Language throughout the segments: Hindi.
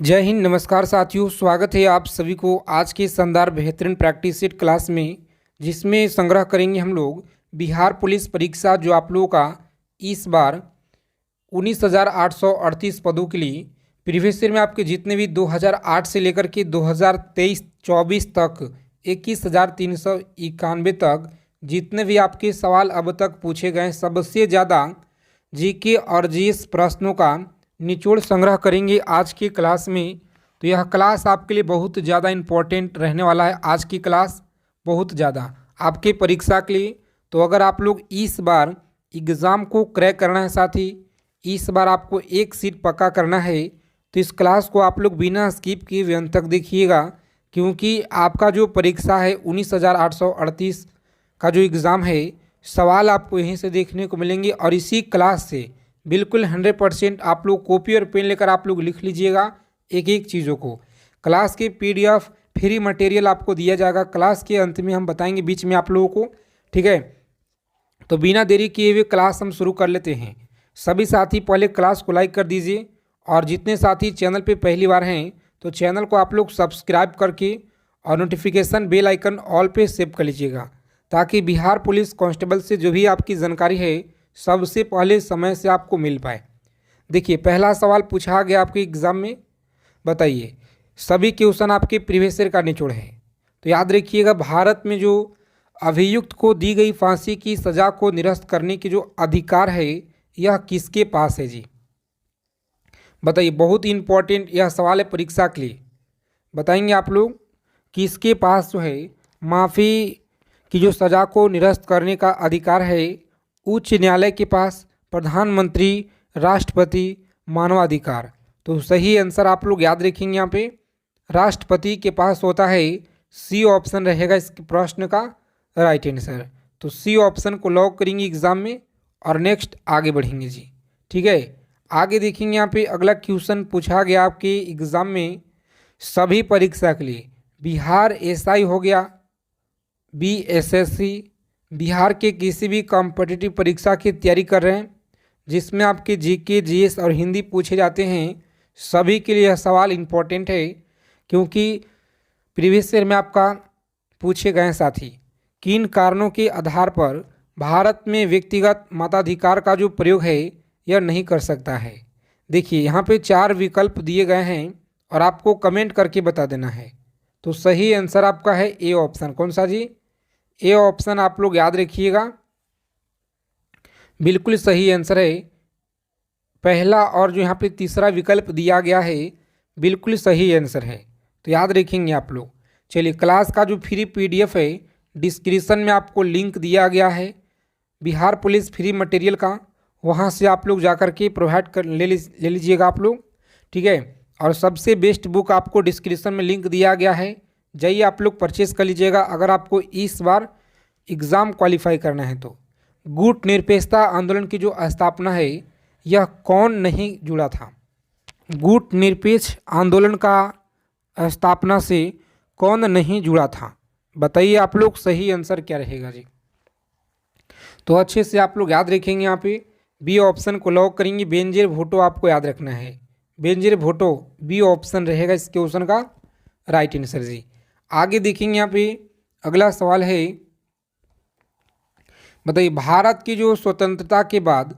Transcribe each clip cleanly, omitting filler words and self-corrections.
जय हिंद, नमस्कार साथियों। स्वागत है आप सभी को आज के शानदार बेहतरीन प्रैक्टिस सेट क्लास में, जिसमें संग्रह करेंगे हम लोग बिहार पुलिस परीक्षा जो आप लोगों का इस बार 19,838 पदों के लिए प्रीवियस ईयर में आपके जितने भी 2008 से लेकर के 2023-24 तक 21,391 तक जितने भी आपके सवाल अब तक पूछे गए सबसे ज़्यादा जीके और जीएस प्रश्नों का निचोड़ संग्रह करेंगे आज की क्लास में। तो यह क्लास आपके लिए बहुत ज़्यादा इम्पोर्टेंट रहने वाला है। आज की क्लास बहुत ज़्यादा आपके परीक्षा के लिए। तो अगर आप लोग इस बार एग्ज़ाम को क्रैक करना है, साथ ही इस बार आपको एक सीट पक्का करना है, तो इस क्लास को आप लोग बिना स्किप किए हुए अंत तक देखिएगा, क्योंकि आपका जो परीक्षा है 19,838 का जो एग्ज़ाम है, सवाल आपको यहीं से देखने को मिलेंगे। और इसी क्लास से बिल्कुल 100% आप लोग कॉपी और पेन लेकर आप लोग लिख लीजिएगा एक एक चीज़ों को। क्लास के पीडीएफ फ्री मटेरियल आपको दिया जाएगा। क्लास के अंत में हम बताएंगे बीच में आप लोगों को, ठीक है। तो बिना देरी किए हुए क्लास हम शुरू कर लेते हैं। सभी साथी पहले क्लास को लाइक कर दीजिए, और जितने साथी चैनल पे पहली बार हैं तो चैनल को आप लोग सब्सक्राइब करके और नोटिफिकेशन बेल आइकन ऑल पे सेव कर लीजिएगा, ताकि बिहार पुलिस कांस्टेबल से जो भी आपकी जानकारी है सबसे पहले समय से आपको मिल पाए। देखिए, पहला सवाल पूछा गया आपके एग्ज़ाम में, बताइए। सभी क्वेश्चन आपके प्रीवियस ईयर का निचोड़ है। तो याद रखिएगा, भारत में जो अभियुक्त को दी गई फांसी की सज़ा को निरस्त करने की जो अधिकार है, यह किसके पास है जी? बताइए, बहुत ही इंपॉर्टेंट यह सवाल है परीक्षा के लिए। बताएंगे आप लोग किसके पास जो है माफ़ी की जो सज़ा को निरस्त करने का अधिकार है? उच्च न्यायालय के पास, प्रधानमंत्री, राष्ट्रपति, मानवाधिकार। तो सही आंसर आप लोग याद रखेंगे यहाँ पे राष्ट्रपति के पास होता है। सी ऑप्शन रहेगा इस प्रश्न का राइट आंसर। तो सी ऑप्शन को लॉक करेंगे एग्जाम में, और नेक्स्ट आगे बढ़ेंगे जी, ठीक है। आगे देखेंगे यहाँ पे अगला क्वेश्चन पूछा गया आपके एग्ज़ाम में सभी परीक्षा के लिए। बिहार एसआई हो गया, बीएसएससी, बिहार के किसी भी कॉम्पिटिटिव परीक्षा की तैयारी कर रहे हैं जिसमें आपके जीके, जीएस और हिंदी पूछे जाते हैं, सभी के लिए यह सवाल इम्पोर्टेंट है, क्योंकि प्रीवियस ईयर में आपका पूछे गए साथी। किन कारणों के आधार पर भारत में व्यक्तिगत मताधिकार का जो प्रयोग है यह नहीं कर सकता है? देखिए, यहाँ पे 4 विकल्प दिए गए हैं और आपको कमेंट करके बता देना है। तो सही आंसर आपका है ए ऑप्शन। कौन सा जी? ए ऑप्शन आप लोग याद रखिएगा, बिल्कुल सही आंसर है। पहला और जो यहाँ पे तीसरा विकल्प दिया गया है बिल्कुल सही आंसर है, तो याद रखेंगे आप लोग। चलिए, क्लास का जो फ्री पीडीएफ है डिस्क्रिप्शन में आपको लिंक दिया गया है बिहार पुलिस फ्री मटेरियल का, वहाँ से आप लोग जाकर के प्रोवाइड कर ले लीजिएगा आप लोग, ठीक है। और सबसे बेस्ट बुक आपको डिस्क्रिप्शन में लिंक दिया गया है, जाइए आप लोग परचेस कर लीजिएगा अगर आपको इस बार एग्ज़ाम क्वालिफाई करना है तो। गुट निरपेक्षता आंदोलन की जो स्थापना है यह कौन नहीं जुड़ा था? गुट निरपेक्ष आंदोलन का स्थापना से कौन नहीं जुड़ा था? बताइए आप लोग, सही आंसर क्या रहेगा जी? तो अच्छे से आप लोग याद रखेंगे, यहाँ पे बी ऑप्शन को लॉक करेंगे। बेनजीर भुट्टो आपको याद रखना है, बेनजीर भुट्टो बी ऑप्शन रहेगा इस क्वेश्चन का राइट आंसर जी। आगे देखेंगे यहाँ पे अगला सवाल है, बताइए। भारत की जो स्वतंत्रता के बाद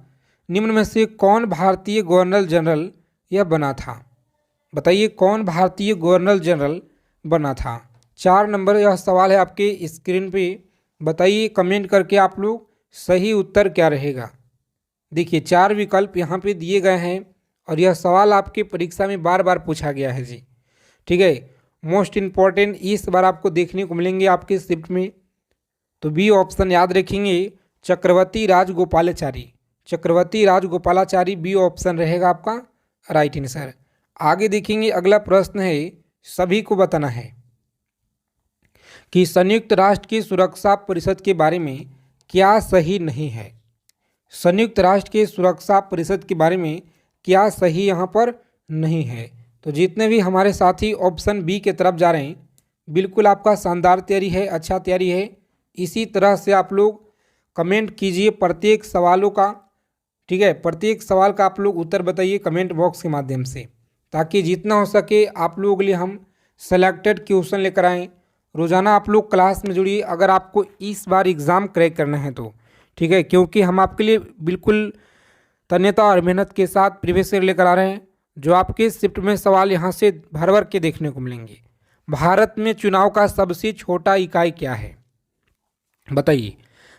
निम्न में से कौन भारतीय गवर्नर जनरल यह बना था? बताइए, कौन भारतीय गवर्नर जनरल बना था? 4 नंबर यह सवाल है आपके स्क्रीन पे। बताइए कमेंट करके आप लोग सही उत्तर क्या रहेगा। देखिए, 4 विकल्प यहाँ पे दिए गए हैं और यह सवाल आपके परीक्षा में बार बार पूछा गया है जी, ठीक है। मोस्ट इम्पॉर्टेंट इस बार आपको देखने को मिलेंगे आपके शिफ्ट में। तो बी ऑप्शन याद रखेंगे, चक्रवर्ती राजगोपालाचारी। चक्रवर्ती राजगोपालाचारी बी ऑप्शन रहेगा आपका राइट आंसर। आगे देखेंगे अगला प्रश्न है, सभी को बताना है कि संयुक्त राष्ट्र की सुरक्षा परिषद के बारे में क्या सही नहीं है? संयुक्त राष्ट्र के सुरक्षा परिषद के बारे में क्या सही यहाँ पर नहीं है? तो जितने भी हमारे साथी ऑप्शन बी के तरफ जा रहे हैं, बिल्कुल आपका शानदार तैयारी है, अच्छा तैयारी है। इसी तरह से आप लोग कमेंट कीजिए प्रत्येक सवालों का, ठीक है। प्रत्येक सवाल का आप लोग उत्तर बताइए कमेंट बॉक्स के माध्यम से, ताकि जितना हो सके आप लोगों के लिए हम सेलेक्टेड क्वेश्चन लेकर आएँ। रोज़ाना आप लोग क्लास में जुड़िए अगर आपको इस बार एग्ज़ाम क्रैक करना है तो, ठीक है, क्योंकि हम आपके लिए बिल्कुल तन्यता और मेहनत के साथ प्रीवियस ईयर लेकर आ रहे हैं। जो आपके शिफ्ट में सवाल यहाँ से भर भर के देखने को मिलेंगे। भारत में चुनाव का सबसे छोटा इकाई क्या है? बताइए,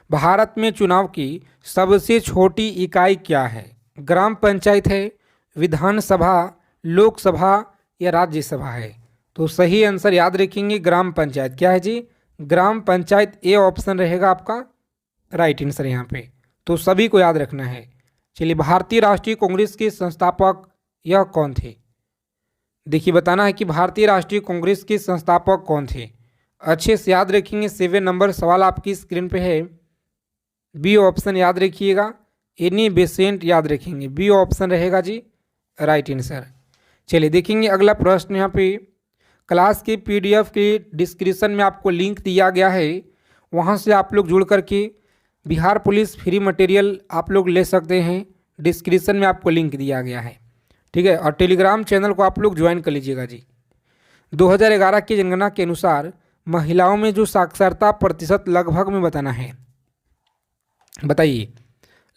भारत में चुनाव की सबसे छोटी इकाई क्या है? ग्राम पंचायत है, विधानसभा, लोकसभा या राज्यसभा है? तो सही आंसर याद रखेंगे ग्राम पंचायत। क्या है जी? ग्राम पंचायत। ए ऑप्शन रहेगा आपका राइट आंसर यहाँ पे। तो सभी को याद रखना है। चलिए, भारतीय राष्ट्रीय कांग्रेस के संस्थापक यह कौन थे? देखिए, बताना है कि भारतीय राष्ट्रीय कांग्रेस के संस्थापक कौन थे। अच्छे से याद रखेंगे। 7 नंबर सवाल आपकी स्क्रीन पे है। बी ऑप्शन याद रखिएगा, एनी बेसेंट याद रखेंगे। बी ऑप्शन रहेगा जी राइट आंसर। चलिए देखेंगे अगला प्रश्न। यहाँ पे क्लास के पीडीएफ के डिस्क्रिप्शन में आपको लिंक दिया गया है, वहाँ से आप लोग जुड़ करके बिहार पुलिस फ्री मटेरियल आप लोग ले सकते हैं। डिस्क्रिप्शन में आपको लिंक दिया गया है, ठीक है। और टेलीग्राम चैनल को आप लोग ज्वाइन कर लीजिएगा जी। 2011 की जनगणना के अनुसार महिलाओं में जो साक्षरता प्रतिशत लगभग में बताना है। बताइए,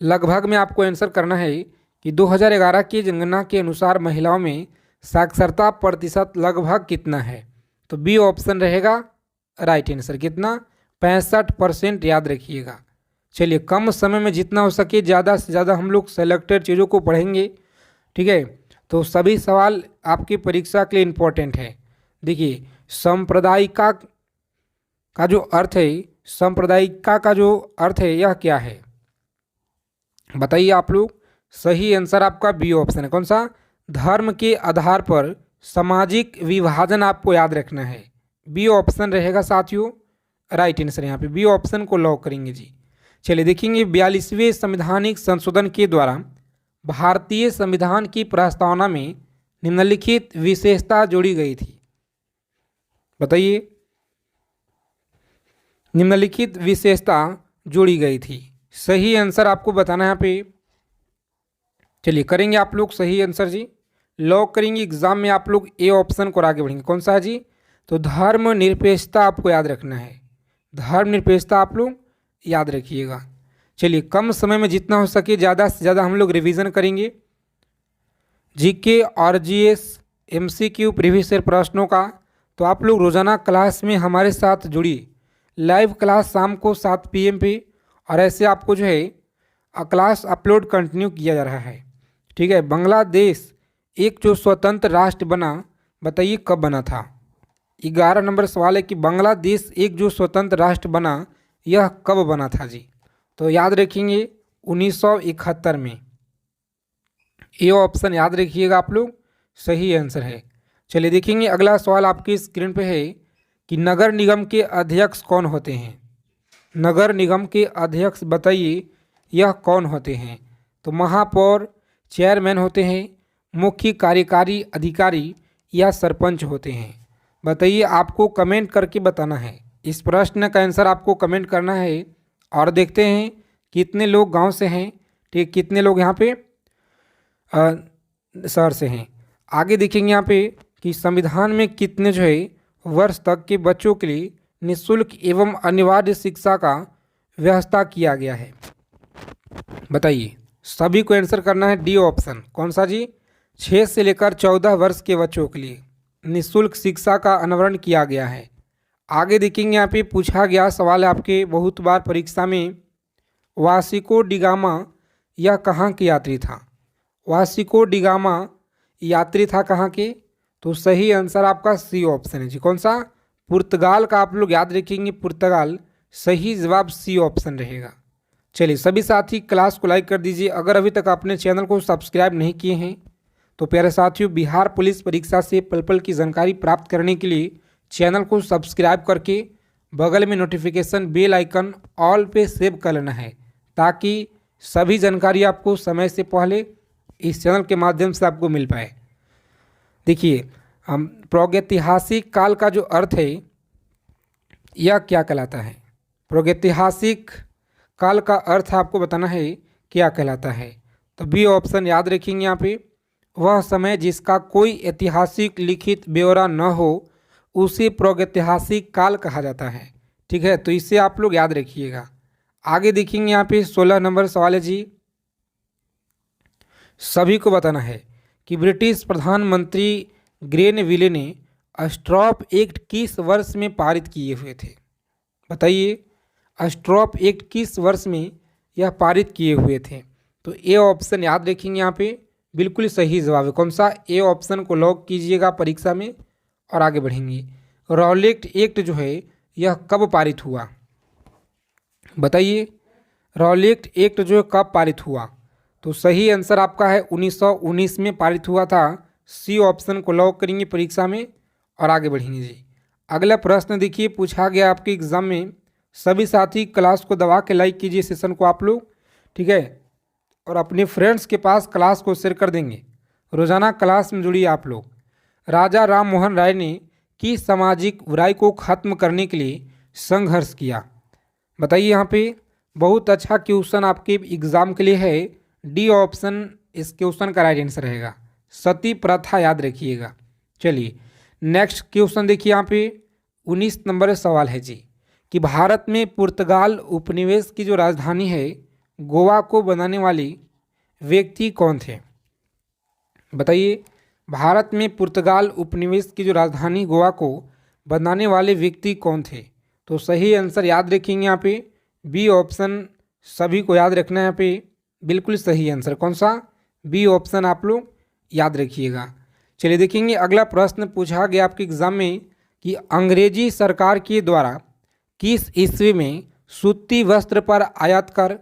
लगभग में आपको आंसर करना है कि 2011 की जनगणना के अनुसार महिलाओं में साक्षरता प्रतिशत लगभग कितना है? तो बी ऑप्शन रहेगा राइट आंसर। कितना? 65% याद रखिएगा। चलिए, कम समय में जितना हो सके ज़्यादा से ज़्यादा हम लोग सेलेक्टेड चीज़ों को पढ़ेंगे, ठीक है। तो सभी सवाल आपकी परीक्षा के लिए इम्पोर्टेंट है। देखिए, सांप्रदायिका का जो अर्थ है, सांप्रदायिका का जो अर्थ है यह क्या है? बताइए आप लोग। सही आंसर आपका बी ऑप्शन है। कौन सा? धर्म के आधार पर सामाजिक विभाजन आपको याद रखना है। बी ऑप्शन रहेगा साथियों राइट आंसर। यहाँ पे बी ऑप्शन को लॉक करेंगे जी। चलिए देखेंगे, 42वें संवैधानिक संशोधन के द्वारा भारतीय संविधान की प्रस्तावना में निम्नलिखित विशेषता जोड़ी गई थी। बताइए, निम्नलिखित विशेषता जोड़ी गई थी। सही आंसर आपको बताना है यहाँ पे। चलिए करेंगे आप लोग सही आंसर जी, लॉक करेंगे। एग्जाम में आप लोग ए ऑप्शन को आगे बढ़ेंगे। कौन सा है जी? तो धर्मनिरपेक्षता आपको याद रखना है। धर्मनिरपेक्षता आप लोग याद रखिएगा। चलिए, कम समय में जितना हो सके ज़्यादा से ज़्यादा हम लोग रिवीजन करेंगे जीके और जीएस एमसीक्यू प्रीवियस ईयर प्रश्नों का। तो आप लोग रोज़ाना क्लास में हमारे साथ जुड़िए। लाइव क्लास शाम को 7 PM पे, और ऐसे आपको जो है क्लास अपलोड कंटिन्यू किया जा रहा है, ठीक है। बांग्लादेश एक जो स्वतंत्र राष्ट्र बना, बताइए कब बना था? 11 नंबर सवाल है कि बांग्लादेश एक जो स्वतंत्र राष्ट्र बना यह कब बना था जी? तो याद रखेंगे 1971 में। ये ऑप्शन याद रखिएगा आप लोग, सही आंसर है। चलिए देखेंगे अगला सवाल आपकी स्क्रीन पे है कि नगर निगम के अध्यक्ष कौन होते हैं? नगर निगम के अध्यक्ष बताइए यह कौन होते हैं? तो महापौर, चेयरमैन होते हैं, मुख्य कार्यकारी अधिकारी या सरपंच होते हैं? बताइए, आपको कमेंट करके बताना है। इस प्रश्न का आंसर आपको कमेंट करना है। और देखते हैं कितने लोग गांव से हैं, ठीक, कितने लोग यहाँ पे शहर से हैं। आगे देखेंगे यहाँ पे कि संविधान में कितने जो है वर्ष तक के बच्चों के लिए निःशुल्क एवं अनिवार्य शिक्षा का व्यवस्था किया गया है? बताइए, सभी को आंसर करना है। D option. कौन सा जी? 6 से लेकर 14 वर्ष के बच्चों के लिए निःशुल्क शिक्षा का अनावरण किया गया है। आगे देखेंगे यहाँ पे पूछा गया सवाल है आपके बहुत बार परीक्षा में, वास्को डी गामा यह कहाँ के यात्री था? वास्को डी गामा यात्री था कहाँ के? तो सही आंसर आपका सी ऑप्शन है जी। कौन सा? पुर्तगाल का। आप लोग याद रखेंगे पुर्तगाल। सही जवाब सी ऑप्शन रहेगा। चलिए सभी साथी क्लास को लाइक कर दीजिए। अगर अभी तक आपने चैनल को सब्सक्राइब नहीं किए हैं तो प्यारे साथियों, बिहार पुलिस परीक्षा से पल पल की जानकारी प्राप्त करने के लिए चैनल को सब्सक्राइब करके बगल में नोटिफिकेशन बेल आइकन ऑल पे सेव कर लेना है, ताकि सभी जानकारी आपको समय से पहले इस चैनल के माध्यम से आपको मिल पाए। देखिए, हम प्रागैतिहासिक काल का जो अर्थ है यह क्या कहलाता है? प्रागैतिहासिक काल का अर्थ आपको बताना है क्या कहलाता है। तो बी ऑप्शन याद रखेंगे यहाँ पे, वह समय जिसका कोई ऐतिहासिक लिखित ब्यौरा न हो उसे प्रागैतिहासिक काल कहा जाता है। ठीक है, तो इसे आप लोग याद रखिएगा। आगे देखेंगे यहाँ पे 16 नंबर सवाल है जी। सभी को बताना है कि ब्रिटिश प्रधानमंत्री ग्रेनविले ने स्ट्रॉप एक्ट किस वर्ष में पारित किए हुए थे? बताइए, स्ट्रॉप एक्ट किस वर्ष में यह पारित किए हुए थे? तो ए ऑप्शन याद रखेंगे यहाँ पे, बिल्कुल सही जवाब है। कौन सा? ए ऑप्शन को लॉक कीजिएगा परीक्षा में और आगे बढ़ेंगे। रॉलेट एक्ट जो है यह कब पारित हुआ? बताइए, रॉलेट एक्ट जो है कब पारित हुआ? तो सही आंसर आपका है 1919 में पारित हुआ था। सी ऑप्शन को लॉक करेंगे परीक्षा में और आगे बढ़ेंगे जी। अगला प्रश्न देखिए, पूछा गया आपके एग्जाम में। सभी साथी क्लास को दबा के लाइक कीजिए सेशन को आप लोग, ठीक है, और अपने फ्रेंड्स के पास क्लास को शेयर कर देंगे। रोजाना क्लास में जुड़िए आप लोग। राजा राम मोहन राय ने किस सामाजिक बुराई को खत्म करने के लिए संघर्ष किया? बताइए, यहाँ पे बहुत अच्छा क्वेश्चन आपके एग्जाम के लिए है। डी ऑप्शन इस क्वेश्चन का राइट आंसर रहेगा। सती प्रथा याद रखिएगा। चलिए नेक्स्ट क्वेश्चन देखिए, यहाँ पे 19 नंबर सवाल है जी कि भारत में पुर्तगाल उपनिवेश की जो राजधानी है गोवा को बनाने वाली व्यक्ति कौन थे? बताइए, भारत में पुर्तगाल उपनिवेश की जो राजधानी गोवा को बनाने वाले व्यक्ति कौन थे? तो सही आंसर याद रखेंगे यहाँ पे बी ऑप्शन। सभी को याद रखना है यहाँ पे, बिल्कुल सही आंसर। कौन सा? बी ऑप्शन आप लोग याद रखिएगा। चलिए देखेंगे अगला प्रश्न पूछा गया आपके एग्जाम में कि अंग्रेजी सरकार के द्वारा किस ईस्वी में सूती वस्त्र पर आयात कर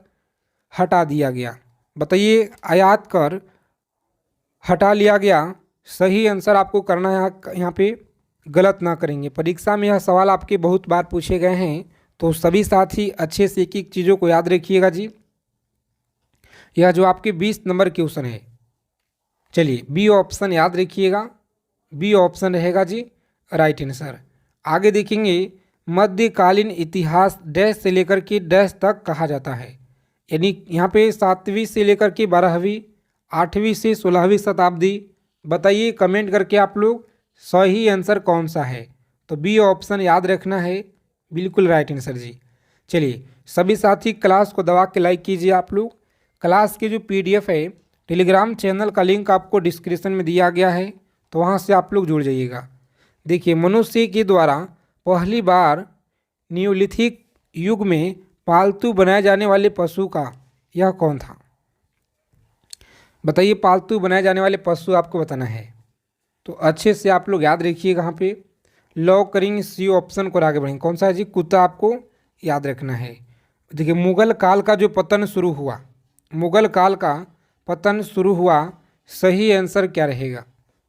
हटा दिया गया? बताइए, आयात कर हटा लिया गया। सही आंसर आपको करना है यहाँ पे, गलत ना करेंगे। परीक्षा में यह सवाल आपके बहुत बार पूछे गए हैं, तो सभी साथी अच्छे से एक एक चीज़ों को याद रखिएगा जी। यह जो आपके 20 नंबर क्वेश्चन है, चलिए बी ऑप्शन याद रखिएगा। बी ऑप्शन रहेगा जी राइट आंसर। आगे देखेंगे मध्यकालीन इतिहास डैश से लेकर के डैश तक कहा जाता है। यानी यहाँ पे 7वीं से लेकर के 12वीं, 8वीं से 16वीं शताब्दी। बताइए कमेंट करके आप लोग सही आंसर कौन सा है? तो बी ऑप्शन याद रखना है, बिल्कुल राइट आंसर जी। चलिए सभी साथी क्लास को दबा के लाइक कीजिए आप लोग। क्लास की जो पीडीएफ है टेलीग्राम चैनल का लिंक आपको डिस्क्रिप्शन में दिया गया है, तो वहाँ से आप लोग जुड़ जाइएगा। देखिए, मनुष्य के द्वारा पहली बार नियोलिथिक युग में पालतू बनाए जाने वाले पशु का यह कौन था? बताइए, पालतू बनाए जाने वाले पशु आपको बताना है, तो अच्छे से आप लोग याद रखिएगा। यहाँ पे लॉक करेंगे सी ऑप्शन को, आगे बढ़ेंगे। कौन सा है जी? कुत्ता आपको याद रखना है। देखिए, मुगल काल का जो पतन शुरू हुआ, मुगल काल का पतन शुरू हुआ, सही आंसर क्या रहेगा?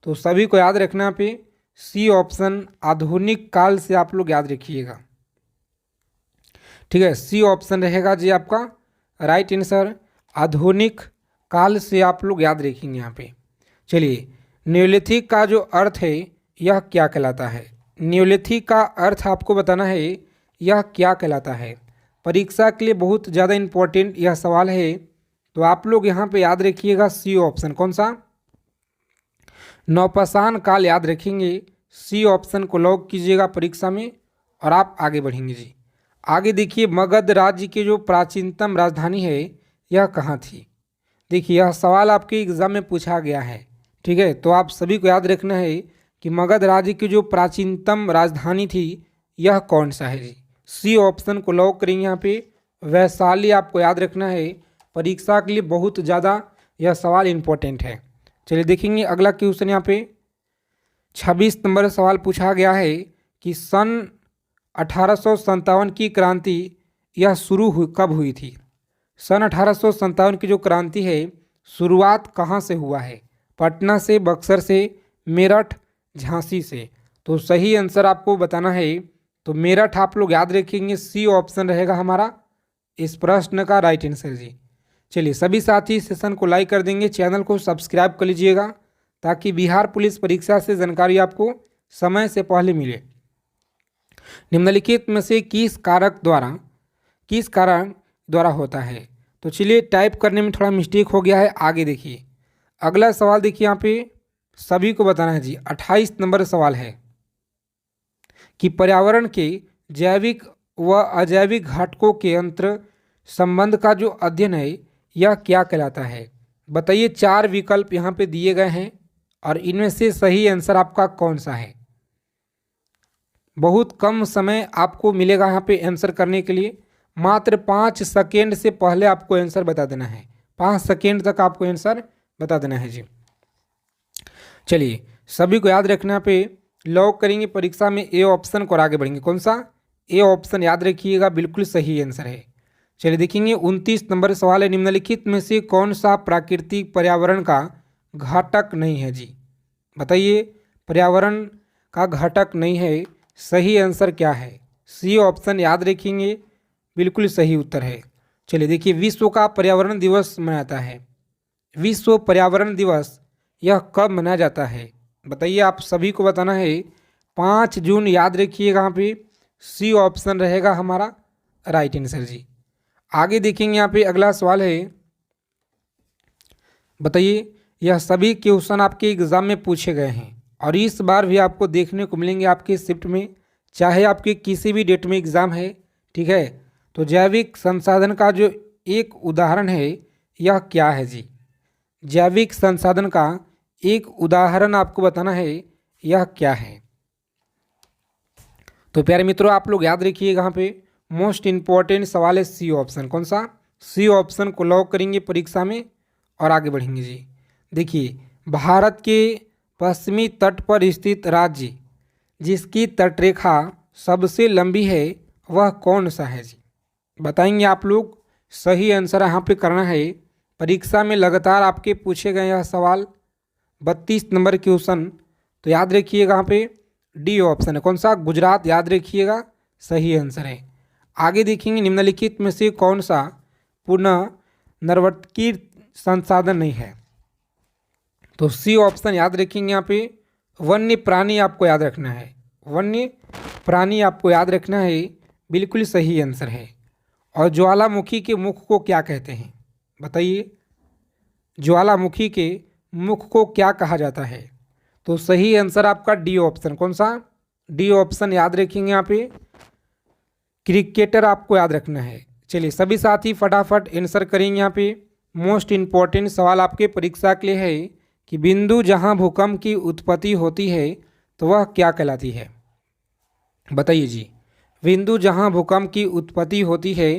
तो सभी को याद रखना पे सी ऑप्शन आधुनिक काल से आप लोग याद रखिएगा, ठीक है। सी ऑप्शन रहेगा जी आपका राइट आंसर। आधुनिक काल से आप लोग याद रखेंगे यहाँ पे। चलिए, न्योलिथिक का जो अर्थ है यह क्या कहलाता है? न्योलिथिक का अर्थ आपको बताना है, यह क्या कहलाता है। परीक्षा के लिए बहुत ज़्यादा इम्पोर्टेंट यह सवाल है, तो आप लोग यहाँ पे याद रखिएगा सी ऑप्शन। कौन सा? नौपाषाण काल याद रखेंगे। सी ऑप्शन को लॉक कीजिएगा परीक्षा में और आप आगे बढ़ेंगे जी। आगे देखिए, मगध राज्य की जो प्राचीनतम राजधानी है यह कहाँ थी? देखिए, यह सवाल आपके एग्जाम में पूछा गया है, ठीक है। तो आप सभी को याद रखना है कि मगध राज्य की जो प्राचीनतम राजधानी थी यह कौन सा है जी? सी ऑप्शन को लॉक करेंगे यहाँ पे वैशाली आपको याद रखना है। परीक्षा के लिए बहुत ज़्यादा यह सवाल इम्पोर्टेंट है। चलिए देखेंगे अगला क्वेश्चन। यहाँ पे 26 नंबर सवाल पूछा गया है कि सन 1857 की क्रांति यह कब हुई थी? सन 1857 की जो क्रांति है शुरुआत कहाँ से हुआ है? पटना से, बक्सर से, मेरठ, झांसी से। तो सही आंसर आपको बताना है, तो मेरठ आप लोग याद रखेंगे। सी ऑप्शन रहेगा हमारा इस प्रश्न का राइट आंसर जी। चलिए सभी साथी सेशन को लाइक कर देंगे, चैनल को सब्सक्राइब कर लीजिएगा ताकि बिहार पुलिस परीक्षा से जानकारी आपको समय से पहले मिले। निम्नलिखित में से किस कारण द्वारा होता है? तो चलिए टाइप करने में थोड़ा मिस्टेक हो गया है, आगे देखिए। अगला सवाल देखिए यहाँ पे सभी को बताना है जी। 28 नंबर सवाल है कि पर्यावरण के जैविक व अजैविक घटकों के अंतर संबंध का जो अध्ययन है यह क्या कहलाता है। बताइए, 4 विकल्प यहाँ पे दिए गए हैं और इनमें से सही आंसर आपका कौन सा है। बहुत कम समय आपको मिलेगा यहाँ पे आंसर करने के लिए, मात्र 5 सेकेंड से पहले आपको आंसर बता देना है। 5 सेकेंड तक आपको आंसर बता देना है जी। चलिए, सभी को याद रखना पे लॉक करेंगे परीक्षा में ए ऑप्शन को और आगे बढ़ेंगे। कौन सा? ए ऑप्शन याद रखिएगा, बिल्कुल सही आंसर है। चलिए देखेंगे 29 नंबर सवाल है, निम्नलिखित में से कौन सा प्राकृतिक पर्यावरण का घटक नहीं है जी। बताइए, पर्यावरण का घटक नहीं है, सही आंसर क्या है? सी ऑप्शन याद रखेंगे, बिल्कुल सही उत्तर है। चलिए देखिए, विश्व का पर्यावरण दिवस मनाता है। विश्व पर्यावरण दिवस यह कब मनाया जाता है? बताइए, आप सभी को बताना है। 5 जून याद रखिएगा, यहाँ पे सी ऑप्शन रहेगा हमारा राइट आंसर जी। आगे देखेंगे यहाँ पे अगला सवाल है, बताइए, यह सभी क्वेश्चन आपके एग्जाम में पूछे गए हैं और इस बार भी आपको देखने को मिलेंगे आपके शिफ्ट में, चाहे आपके किसी भी डेट में एग्ज़ाम है, ठीक है। तो जैविक संसाधन का जो एक उदाहरण है यह क्या है जी? जैविक संसाधन का एक उदाहरण आपको बताना है, यह क्या है? तो प्यारे मित्रों, आप लोग याद रखिएगा, यहाँ पे मोस्ट इम्पॉर्टेंट सवाल है सी ऑप्शन। कौन सा? सी ऑप्शन को लॉक करेंगे परीक्षा में और आगे बढ़ेंगे जी। देखिए, भारत के पश्चिमी तट पर स्थित राज्य जिसकी तटरेखा सबसे लंबी है वह कौन सा है जी? बताएंगे आप लोग। सही आंसर यहाँ पे करना है। परीक्षा में लगातार आपके पूछे गए यह सवाल, 32 नंबर क्वेश्चन, तो याद रखिएगा यहाँ पे डी ऑप्शन है। कौन सा? गुजरात याद रखिएगा, सही आंसर है। आगे देखेंगे, निम्नलिखित में से कौन सा पुनः नर्वतकीय संसाधन नहीं है? तो सी ऑप्शन याद रखेंगे, यहाँ पे वन्य प्राणी आपको याद रखना है। वन्य प्राणी आपको याद रखना है, बिल्कुल सही आंसर है। और ज्वालामुखी के मुख को क्या कहते हैं? बताइए, ज्वालामुखी के मुख को क्या कहा जाता है? तो सही आंसर आपका डी ऑप्शन। कौन सा? डी ऑप्शन याद रखेंगे, यहाँ पे क्रिकेटर आपको याद रखना है। चलिए सभी साथी फटाफट आंसर करेंगे। यहाँ पे मोस्ट इम्पॉर्टेंट सवाल आपके परीक्षा के लिए है कि बिंदु जहाँ भूकंप की उत्पत्ति होती है तो वह क्या कहलाती है? बताइए जी, बिंदु जहाँ भूकंप की उत्पत्ति होती है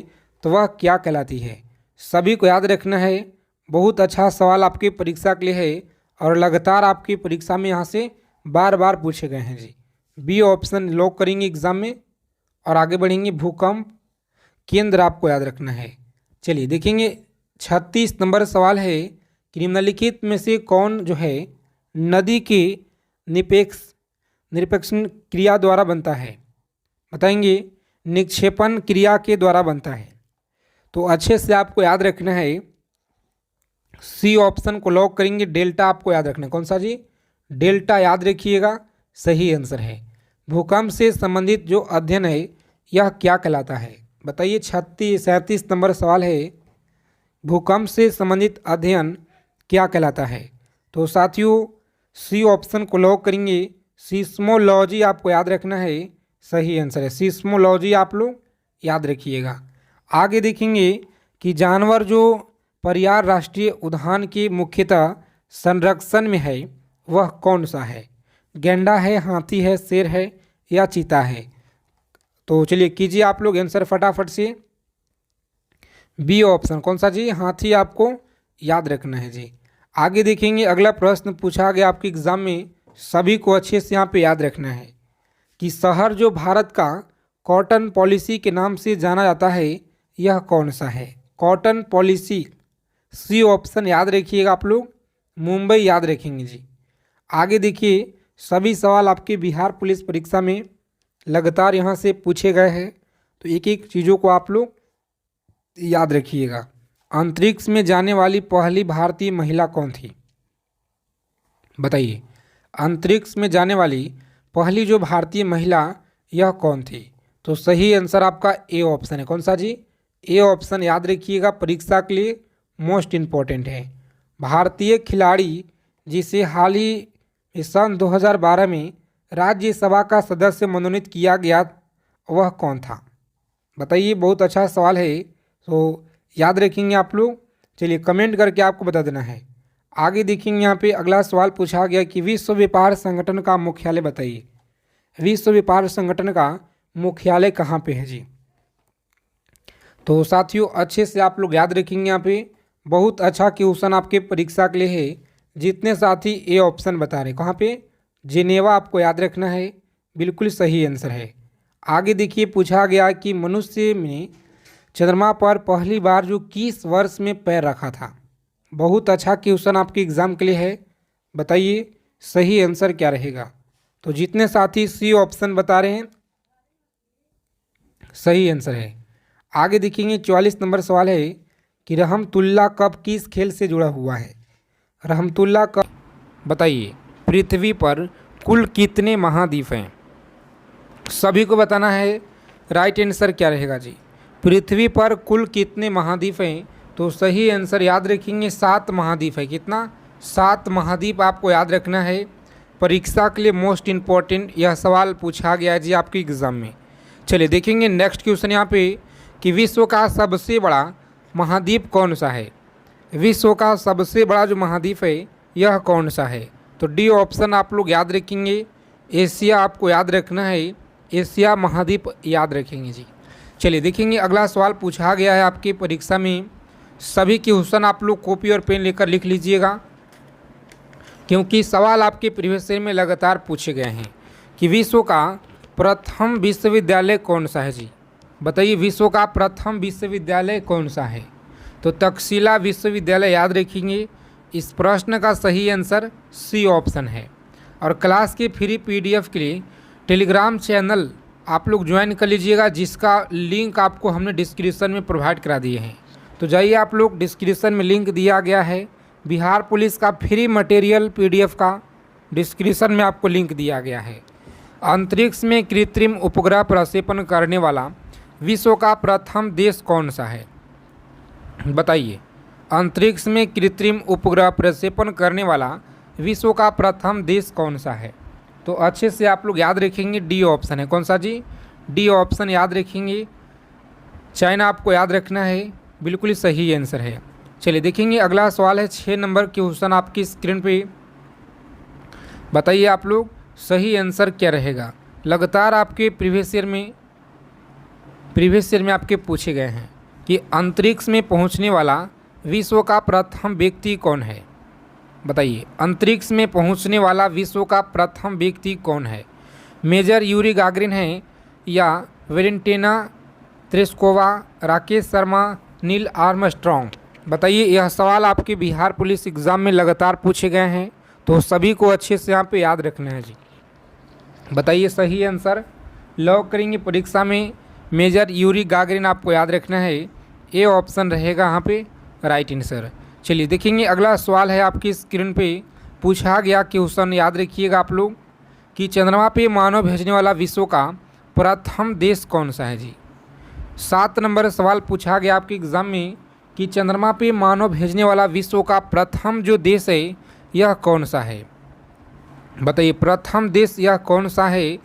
तो वह क्या कहलाती है? सभी को याद रखना है। बहुत अच्छा सवाल आपकी परीक्षा के लिए है और लगातार आपकी परीक्षा में यहाँ से बार बार पूछे गए हैं जी। बी ऑप्शन लॉक करेंगे एग्जाम में और आगे बढ़ेंगे। भूकंप केंद्र आपको याद रखना है। चलिए देखेंगे, 36 नंबर सवाल है कि निम्नलिखित में से कौन जो है नदी की निरपेक्षण क्रिया द्वारा बनता है? बताएंगे, निक्षेपण क्रिया के द्वारा बनता है। तो अच्छे से आपको याद रखना है। सी ऑप्शन को लॉक करेंगे, डेल्टा आपको याद रखना है। कौन सा जी? डेल्टा याद रखिएगा, सही आंसर है। भूकंप से संबंधित जो अध्ययन है यह क्या कहलाता है? बताइए, 37 नंबर सवाल है, भूकंप से संबंधित अध्ययन क्या कहलाता है? तो साथियों सी ऑप्शन को लॉक करेंगे। सीस्मोलॉजी आपको याद रखना है, सही आंसर है। सीस्मोलॉजी आप लोग याद रखिएगा। आगे देखेंगे कि जानवर जो परियार राष्ट्रीय उद्यान के मुख्यतः संरक्षण में है वह कौन सा है? गैंडा है, हाथी है, शेर है या चीता है? तो चलिए कीजिए आप लोग आंसर फटाफट से। B option. कौन सा जी? हाथी आपको याद रखना है जी। आगे देखेंगे, अगला प्रश्न पूछा गया आपके एग्जाम में, सभी को अच्छे से यहाँ पे याद रखना है कि शहर जो भारत का कॉटन पॉलिसी के नाम से जाना जाता है यह कौन सा है? कॉटन पॉलिसी, सी ऑप्शन याद रखिएगा आप लोग, मुंबई याद रखेंगे जी। आगे देखिए, सभी सवाल आपके बिहार पुलिस परीक्षा में लगातार यहाँ से पूछे गए हैं, तो एक एक चीज़ों को आप लोग याद रखिएगा। अंतरिक्ष में जाने वाली पहली भारतीय महिला कौन थी? बताइए, अंतरिक्ष में जाने वाली पहली जो भारतीय महिला यह कौन थी? तो सही आंसर आपका ए ऑप्शन है। कौन सा जी? ए ऑप्शन याद रखिएगा, परीक्षा के लिए मोस्ट इम्पॉर्टेंट है। भारतीय खिलाड़ी जिसे हाल ही सन 2012 में राज्यसभा का सदस्य मनोनीत किया गया वह कौन था? बताइए, बहुत अच्छा सवाल है, तो याद रखेंगे आप लोग। चलिए कमेंट करके आपको बता देना है। आगे देखेंगे यहाँ पे अगला सवाल पूछा गया कि विश्व व्यापार संगठन का मुख्यालय बताइए। विश्व व्यापार संगठन का मुख्यालय कहाँ पे है जी? तो साथियों अच्छे से आप लोग याद रखेंगे। यहाँ पे बहुत अच्छा क्वेश्चन आपके परीक्षा के लिए है। जितने साथी ए ऑप्शन बता रहे, कहाँ पे? जिनेवा आपको याद रखना है, बिल्कुल सही आंसर है। आगे देखिए पूछा गया कि मनुष्य ने चंद्रमा पर पहली बार जो किस वर्ष में पैर रखा था? बहुत अच्छा क्वेश्चन आपके एग्जाम के लिए है। बताइए सही आंसर क्या रहेगा? तो जितने साथी सी ऑप्शन बता रहे हैं सही आंसर है। आगे देखेंगे 44 नंबर सवाल है कि रहमतुल्लाह कप किस खेल से जुड़ा हुआ है? रहमतुल्लाह कप, बताइए पृथ्वी पर कुल कितने महाद्वीप हैं? सभी को बताना है। राइट आंसर क्या रहेगा जी? पृथ्वी पर कुल कितने महाद्वीप हैं? तो सही आंसर याद रखेंगे 7 महाद्वीप है। कितना? 7 महाद्वीप आपको याद रखना है। परीक्षा के लिए मोस्ट इम्पॉर्टेंट यह सवाल पूछा गया है जी आपके एग्जाम में। चलिए देखेंगे नेक्स्ट क्वेश्चन यहाँ पे कि विश्व का सबसे बड़ा महाद्वीप कौन सा है? विश्व का सबसे बड़ा जो महाद्वीप है यह कौन सा है? तो डी ऑप्शन आप लोग याद रखेंगे। एशिया आपको याद रखना है, एशिया महाद्वीप याद रखेंगे जी। चलिए देखेंगे अगला सवाल पूछा गया है आपकी परीक्षा में। सभी क्वेश्चन आप लोग कॉपी और पेन लेकर लिख लीजिएगा, क्योंकि सवाल आपके प्रीवियस ईयर में लगातार पूछे गए हैं कि विश्व का प्रथम विश्वविद्यालय कौन सा है जी? बताइए विश्व का प्रथम विश्वविद्यालय कौन सा है? तो तक्षशिला विश्वविद्यालय याद रखेंगे। इस प्रश्न का सही आंसर सी ऑप्शन है। और क्लास के फ्री पीडीएफ के लिए टेलीग्राम चैनल आप लोग ज्वाइन कर लीजिएगा, जिसका लिंक आपको हमने डिस्क्रिप्शन में प्रोवाइड करा दिए हैं। तो जाइए आप लोग, डिस्क्रिप्शन में लिंक दिया गया है। बिहार पुलिस का फ्री मटेरियल पीडीएफ का डिस्क्रिप्शन में आपको लिंक दिया गया है। अंतरिक्ष में कृत्रिम उपग्रह प्रक्षेपण करने वाला विश्व का प्रथम देश कौन सा है? बताइए अंतरिक्ष में कृत्रिम उपग्रह प्रक्षेपण करने वाला विश्व का प्रथम देश कौन सा है? तो अच्छे से आप लोग याद रखेंगे, डी ऑप्शन है। कौन सा जी? डी ऑप्शन याद रखेंगे। चाइना आपको याद रखना है, बिल्कुल सही आंसर है। चलिए देखेंगे अगला सवाल है 6 नंबर क्वेश्चन आपकी स्क्रीन पे। बताइए आप लोग सही आंसर क्या रहेगा? लगातार आपके प्रीवियस ईयर में आपके पूछे गए हैं कि अंतरिक्ष में पहुंचने वाला विश्व का प्रथम व्यक्ति कौन है? बताइए अंतरिक्ष में पहुंचने वाला विश्व का प्रथम व्यक्ति कौन है? मेजर यूरी गागरिन है, या Valentina Tereshkova, Rakesh Sharma, Neil Armstrong? बताइए यह सवाल आपके बिहार पुलिस एग्ज़ाम में लगातार पूछे गए हैं, तो सभी को अच्छे से यहाँ पे याद रखना है जी। बताइए सही आंसर लॉक करेंगे परीक्षा में। मेजर यूरी गागरिन आपको याद रखना है, ए ऑप्शन रहेगा यहाँ पे राइट आंसर। चलिए देखेंगे अगला सवाल है आपकी स्क्रीन पे। पूछा गया क्वेश्चन याद रखिएगा आप लोग कि चंद्रमा पे मानव भेजने वाला विश्व का प्रथम देश कौन सा है जी? 7 नंबर सवाल पूछा गया आपके एग्ज़ाम में कि चंद्रमा पे मानव भेजने वाला विश्व का प्रथम जो देश है यह कौन सा है? बताइए प्रथम देश यह कौन सा है?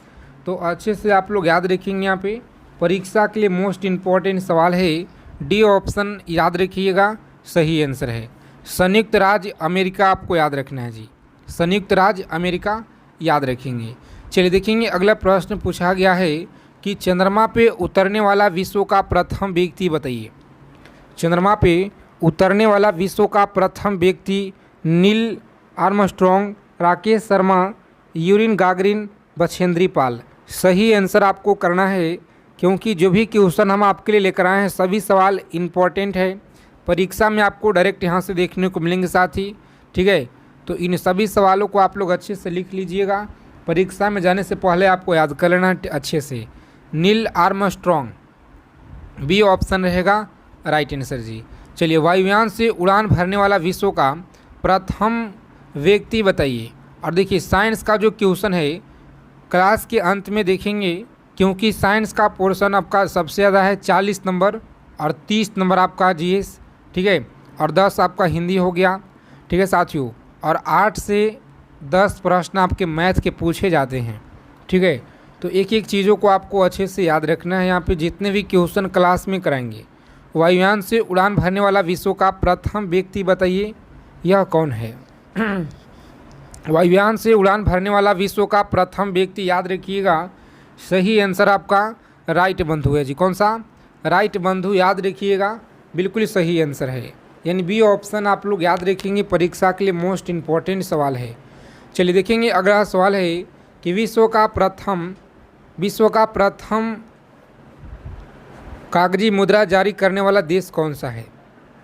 तो अच्छे से आप लोग याद रखेंगे। यहाँ पे परीक्षा के लिए मोस्ट इम्पॉर्टेंट सवाल है, डी ऑप्शन याद रखिएगा, सही आंसर है। संयुक्त राज्य अमेरिका आपको याद रखना है जी, संयुक्त राज्य अमेरिका याद रखेंगे। चलिए देखेंगे अगला प्रश्न पूछा गया है कि चंद्रमा पे उतरने वाला विश्व का प्रथम व्यक्ति बताइए। चंद्रमा पे उतरने वाला विश्व का प्रथम व्यक्ति Neil Armstrong, Rakesh Sharma, Yuri Gagarin, Bachendri Pal? सही आंसर आपको करना है, क्योंकि जो भी क्वेश्चन हम आपके लिए लेकर आए हैं सभी सवाल इम्पॉर्टेंट है। परीक्षा में आपको डायरेक्ट यहाँ से देखने को मिलेंगे साथी, ठीक है। तो इन सभी सवालों को आप लोग अच्छे से लिख लीजिएगा, परीक्षा में जाने से पहले आपको याद कर लेना अच्छे से। नील आर्मस्ट्रॉन्ग बी ऑप्शन रहेगा राइट आंसर जी। चलिए वायुयान से उड़ान भरने वाला विश्व का प्रथम व्यक्ति बताइए। और देखिए साइंस का जो क्वेश्चन है क्लास के अंत में देखेंगे, क्योंकि साइंस का पोर्शन आपका सबसे ज़्यादा है 40 नंबर और 30 नंबर आपका जीएस, ठीक है, और 10 आपका हिंदी हो गया, ठीक है साथियों, और 8 से 10 प्रश्न आपके मैथ के पूछे जाते हैं। ठीक है, तो एक एक चीज़ों को आपको अच्छे से याद रखना है। यहाँ पे जितने भी क्वेश्चन क्लास में कराएंगे, वायुयान से उड़ान भरने वाला विश्व का प्रथम व्यक्ति बताइए, यह कौन है? वायुयान से उड़ान भरने वाला विश्व का प्रथम व्यक्ति, याद रखिएगा, सही आंसर आपका राइट बंधु है जी। कौन सा? राइट बंधु, याद रखिएगा, बिल्कुल सही आंसर है। यानी बी ऑप्शन आप लोग याद रखेंगे, परीक्षा के लिए मोस्ट इम्पॉर्टेंट सवाल है। चलिए देखेंगे अगला सवाल है कि विश्व का प्रथम कागजी मुद्रा जारी करने वाला देश कौन सा है?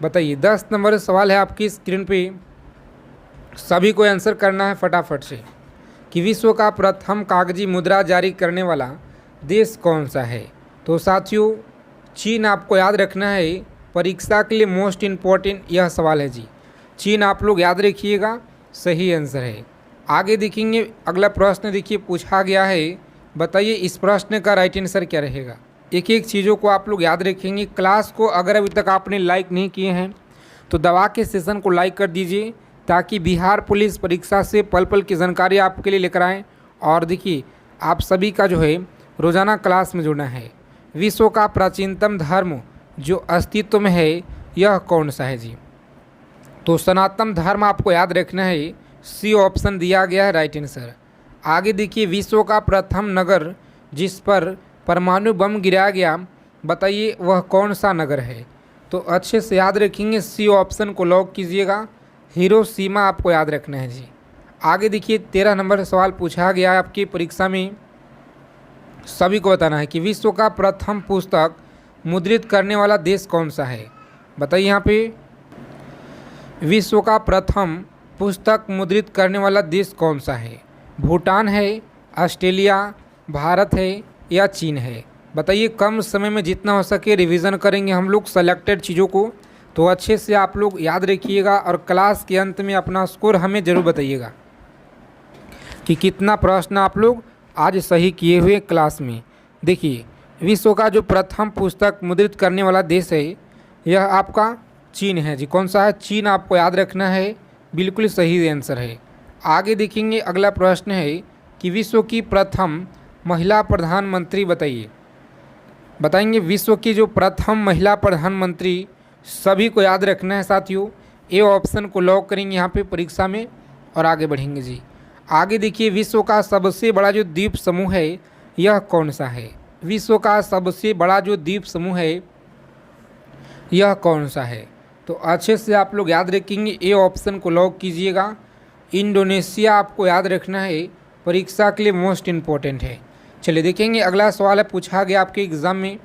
बताइए। 10 नंबर सवाल है आपकी स्क्रीन पे, सभी को आंसर करना है फटाफट से कि विश्व का प्रथम कागजी मुद्रा जारी करने वाला देश कौन सा है? तो साथियों चीन आपको याद रखना है, परीक्षा के लिए मोस्ट इम्पॉर्टेंट यह सवाल है जी। चीन आप लोग याद रखिएगा, सही आंसर है। आगे देखेंगे अगला प्रश्न, देखिए पूछा गया है, बताइए इस प्रश्न का राइट आंसर क्या रहेगा। एक एक चीज़ों को आप लोग याद रखेंगे। क्लास को अगर अभी तक आपने लाइक नहीं किए हैं तो दबा के सेशन को लाइक कर दीजिए, ताकि बिहार पुलिस परीक्षा से पल पल की जानकारी आपके लिए लेकर आएँ। और देखिए आप सभी का जो है रोज़ाना क्लास में जुड़ना है। विश्व का प्राचीनतम धर्म जो अस्तित्व में है यह कौन सा है जी? तो सनातन धर्म आपको याद रखना है, सी ऑप्शन दिया गया है राइट आंसर। आगे देखिए, विश्व का प्रथम नगर जिस पर परमाणु बम गिराया गया, बताइए वह कौन सा नगर है? तो अच्छे से याद रखेंगे, सी ऑप्शन को लॉक कीजिएगा, हिरोशिमा आपको याद रखना है जी। आगे देखिए 13 नंबर सवाल पूछा गया है आपकी परीक्षा में, सभी को बताना है कि विश्व का प्रथम पुस्तक मुद्रित करने वाला देश कौन सा है? बताइए। यहाँ पे विश्व का प्रथम पुस्तक मुद्रित करने वाला देश कौन सा है? भूटान है, ऑस्ट्रेलिया, भारत है या चीन है? बताइए। कम समय में जितना हो सके रिवीजन करेंगे हम लोग सेलेक्टेड चीज़ों को, तो अच्छे से आप लोग याद रखिएगा और क्लास के अंत में अपना स्कोर हमें ज़रूर बताइएगा कि कितना प्रश्न आप लोग आज सही किए हुए क्लास में। देखिए विश्व का जो प्रथम पुस्तक मुद्रित करने वाला देश है यह आपका चीन है जी। कौन सा है? चीन आपको याद रखना है, बिल्कुल सही आंसर है। आगे देखेंगे अगला प्रश्न है कि विश्व की प्रथम महिला प्रधानमंत्री बताइए। बताएंगे विश्व की जो प्रथम महिला प्रधानमंत्री, सभी को याद रखना है साथियों। ए ऑप्शन को लॉक करेंगे यहाँ पे परीक्षा में और आगे बढ़ेंगे जी। आगे देखिए, विश्व का सबसे बड़ा जो द्वीप समूह है यह कौन सा है? विश्व का सबसे बड़ा जो द्वीप समूह है यह कौन सा है? तो अच्छे से आप लोग याद रखेंगे, ए ऑप्शन को लॉक कीजिएगा। इंडोनेशिया आपको याद रखना है, परीक्षा के लिए मोस्ट इम्पोर्टेंट है। चलिए देखेंगे अगला सवाल है, पूछा गया आपके एग्ज़ाम में,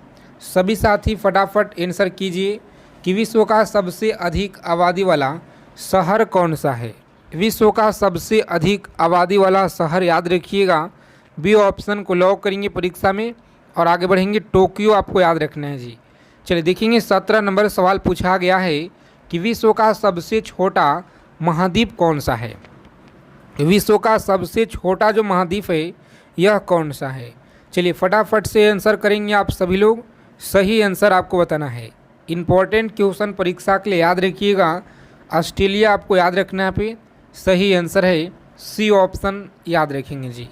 सभी साथी फटाफट आंसर कीजिए कि विश्व का सबसे अधिक आबादी वाला शहर कौन सा है? विश्व का सबसे अधिक आबादी वाला शहर याद रखिएगा, बी ऑप्शन को लॉक करेंगे परीक्षा में और आगे बढ़ेंगे। टोक्यो आपको याद रखना है जी। चलिए देखेंगे 17 नंबर सवाल पूछा गया है कि विश्व का सबसे छोटा महाद्वीप कौन सा है? विश्व का सबसे छोटा जो महाद्वीप है यह कौन सा है? चलिए फटाफट से आंसर करेंगे आप सभी लोग, सही आंसर आपको बताना है। इम्पॉर्टेंट क्वेश्चन परीक्षा के लिए याद रखिएगा, ऑस्ट्रेलिया आपको याद रखना है पे, सही आंसर है, सी ऑप्शन याद रखेंगे जी।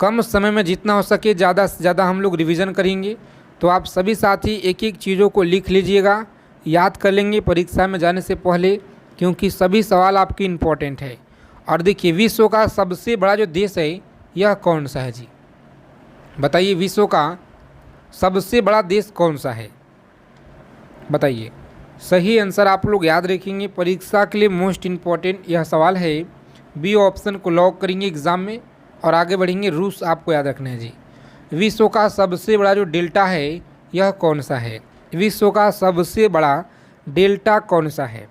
कम समय में जितना हो सके ज़्यादा से ज़्यादा हम लोग रिवीजन करेंगे, तो आप सभी साथी एक एक चीज़ों को लिख लीजिएगा, याद कर लेंगे परीक्षा में जाने से पहले, क्योंकि सभी सवाल आपकी इम्पोर्टेंट है। और देखिए विश्व का सबसे बड़ा जो देश है यह कौन सा है जी? बताइए विश्व का सबसे बड़ा देश कौन सा है? बताइए। सही आंसर आप लोग याद रखेंगे, परीक्षा के लिए मोस्ट इम्पॉर्टेंट यह सवाल है, बी ऑप्शन को लॉक करेंगे एग्ज़ाम में और आगे बढ़ेंगे। रूस आपको याद रखना है जी। विश्व का सबसे बड़ा जो डेल्टा है यह कौन सा है? विश्व का सबसे बड़ा डेल्टा कौन सा है?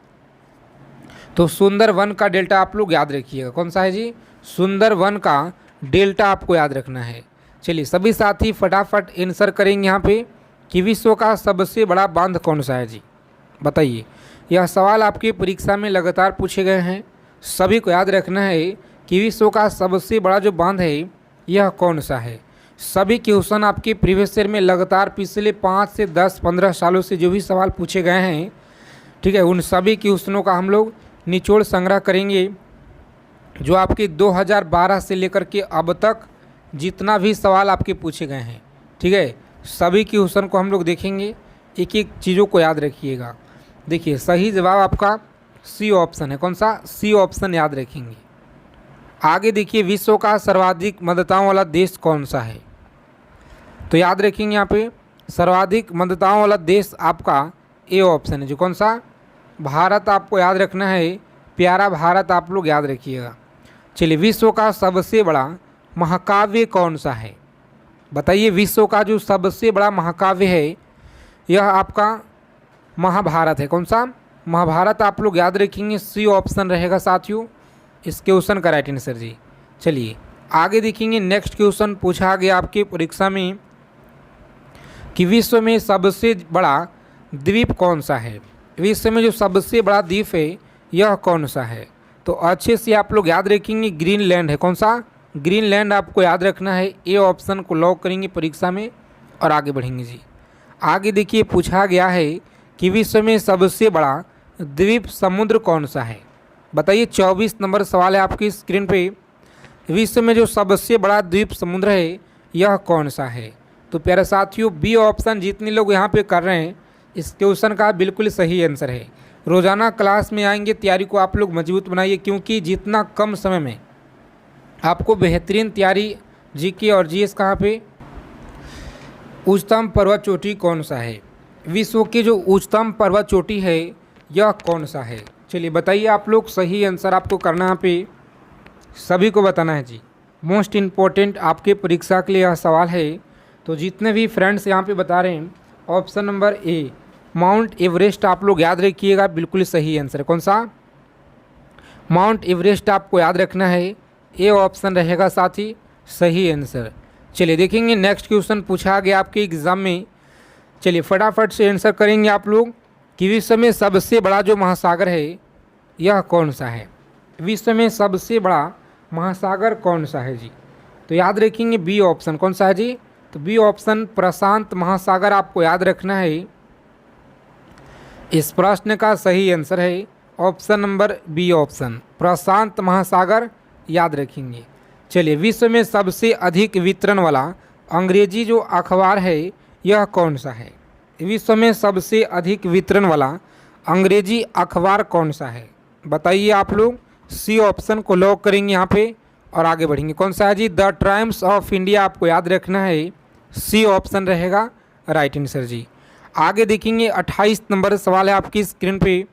तो सुंदरवन का डेल्टा आप लोग याद रखिएगा। कौन सा है जी? सुंदरवन का डेल्टा आपको याद रखना है। चलिए सभी साथी फटाफट आंसर करेंगे यहाँ पे कि विश्व का सबसे बड़ा बांध कौन सा है जी? बताइए। यह सवाल आपकी परीक्षा में लगातार पूछे गए हैं, सभी को याद रखना है कि विश्व का सबसे बड़ा जो बांध है यह कौन सा है। सभी क्वेश्चन आपके प्रीवियस ईयर में लगातार पिछले 5 से 10-15 सालों से जो भी सवाल पूछे गए हैं, ठीक है, उन सभी क्वेश्चनों का हम लोग निचोड़ संग्रह करेंगे जो आपके 2012 से लेकर के अब तक जितना भी सवाल आपके पूछे गए हैं। ठीक है, सभी क्वेश्चन को हम लोग देखेंगे, एक एक चीज़ों को याद रखिएगा। देखिए सही जवाब आपका सी ऑप्शन है। कौन सा? सी ऑप्शन याद रखेंगे। आगे देखिए विश्व का सर्वाधिक मतदाताओं वाला देश कौन सा है? तो याद रखेंगे यहाँ पे सर्वाधिक मतदाताओं वाला देश आपका ए ऑप्शन है। जो कौन सा? भारत आपको याद रखना है, प्यारा भारत आप लोग याद रखिएगा। चलिए, विश्व का सबसे बड़ा महाकाव्य कौन सा है? बताइए, विश्व का जो सबसे बड़ा महाकाव्य है यह आपका महाभारत है। कौन सा? महाभारत आप लोग याद रखेंगे, सी ऑप्शन रहेगा साथियों इस क्वेश्चन का राइट आंसर जी। चलिए आगे देखेंगे, नेक्स्ट क्वेश्चन पूछा गया आपके परीक्षा में कि विश्व में सबसे बड़ा द्वीप कौन सा है? विश्व में जो सबसे बड़ा द्वीप है यह कौन सा है? तो अच्छे से आप लोग याद रखेंगे, ग्रीनलैंड है। कौन सा? ग्रीनलैंड आपको याद रखना है। ए ऑप्शन को लॉक करेंगे परीक्षा में और आगे बढ़ेंगे जी। आगे देखिए पूछा गया है कि विश्व में सबसे बड़ा द्वीप समुद्र कौन सा है? बताइए, 24 नंबर सवाल है आपकी स्क्रीन पे। विश्व में जो सबसे बड़ा द्वीप समुद्र है यह कौन सा है? तो प्यारे साथियों बी ऑप्शन जितने लोग यहाँ पे कर रहे हैं इस क्वेश्चन का बिल्कुल सही आंसर है। रोज़ाना क्लास में आएंगे, तैयारी को आप लोग मजबूत बनाइए, क्योंकि जितना कम समय में आपको बेहतरीन तैयारी जीके और जीएस कहाँ पे। उच्चतम पर्वत चोटी कौन सा है? विश्व की जो उच्चतम पर्वत चोटी है यह कौन सा है? चलिए बताइए आप लोग, सही आंसर आपको करना यहाँ पे सभी को बताना है जी। मोस्ट इम्पोर्टेंट आपके परीक्षा के लिए यह सवाल है। तो जितने भी फ्रेंड्स यहाँ पे बता रहे हैं, option number A mount Everest आप लोग याद रखिएगा, बिल्कुल सही आंसर है। कौन सा? माउंट एवरेस्ट आपको याद रखना है, ए ऑप्शन रहेगा साथी सही आंसर। चलिए देखेंगे, नेक्स्ट क्वेश्चन पूछा गया आपके एग्ज़ाम में। चलिए फटाफट से आंसर करेंगे आप लोग कि विश्व में सबसे बड़ा जो महासागर है यह कौन सा है? विश्व में सबसे बड़ा महासागर कौन सा है जी? तो याद रखेंगे बी ऑप्शन। कौन सा है जी? तो बी ऑप्शन प्रशांत महासागर आपको याद रखना है। इस प्रश्न का सही आंसर है ऑप्शन नंबर बी ऑप्शन, प्रशांत महासागर याद रखेंगे। चलिए, विश्व में सबसे अधिक वितरण वाला अंग्रेजी जो अखबार है यह कौन सा है? विश्व में सबसे अधिक वितरण वाला अंग्रेजी अखबार कौन सा है? बताइए आप लोग, सी ऑप्शन को लॉक करेंगे यहाँ पे और आगे बढ़ेंगे। कौन सा है जी? द टाइम्स ऑफ इंडिया आपको याद रखना है, सी ऑप्शन रहेगा राइट आंसर जी। आगे देखेंगे, 28 नंबर सवाल है आपकी स्क्रीन पे।